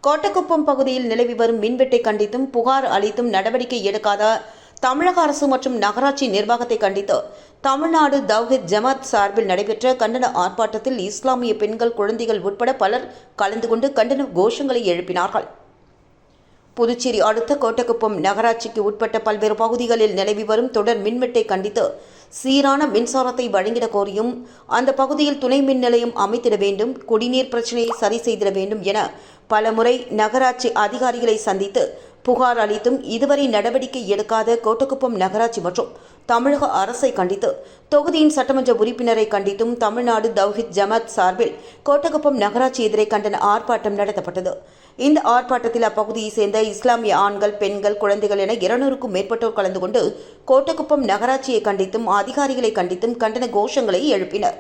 கோட்டக்குப்பம் பகுதியில் நிலவி வரும் மின்வெட்டை கண்டித்தும் புகார் அளித்தும் நடவடிக்கை எடுக்காத தமிழக அரசு மற்றும் நகராட்சி நிர்வாகத்தை கண்டித்து தமிழ்நாடு தவ்ஹீத் ஜமாத் சார்பில் நடைபெற்ற கண்டன ஆர்ப்பாட்டத்தில் இஸ்லாமிய பெண்கள், குழந்தைகள் உட்பட பலர் கலந்து கொண்டு கண்டன கோஷங்களை எழுப்பினார்கள். புதுச்சேரி அடுத்த கோட்டக்குப்பம் நகராட்சிக்கு உட்பட்ட பல்வேறு பகுதிகளில் நிலவி வரும் தொடர் மின்வெட்டை கண்டித்து சீரான மின்சாரத்தை வழங்கிட கோரியும் அந்த பகுதியில் துணை மின் நிலையம் அமைத்திட வேண்டும், குடிநீர் பிரச்சினையை சரி செய்திட வேண்டும் என பலமுறை நகராட்சி அதிகாரிகளை சந்தித்து புகார் அளித்தும் இதுவரை நடவடிக்கை எடுக்காத கோட்டக்குப்பம் நகராட்சி மற்றும் தமிழக அரசை கண்டித்து தொகுதியின் சட்டமன்ற உறுப்பினரை கண்டித்தும் தமிழ்நாடு தவ்ஹீத் ஜமாத் சார்பில் கோட்டக்குப்பம் நகராட்சி எதிரே கண்டன ஆர்ப்பாட்டம் நடத்தப்பட்டது. இந்த ஆர்ப்பாட்டத்தில் அப்பகுதியை சேர்ந்த இஸ்லாமிய ஆண்கள், பெண்கள், குழந்தைகள் என 200க்கும் மேற்பட்டோர் கலந்து கொண்டு கோட்டக்குப்பம் நகராட்சியை கண்டித்தும் அதிகாரிகளை கண்டித்தும் கண்டன கோஷங்களை எழுப்பினர்.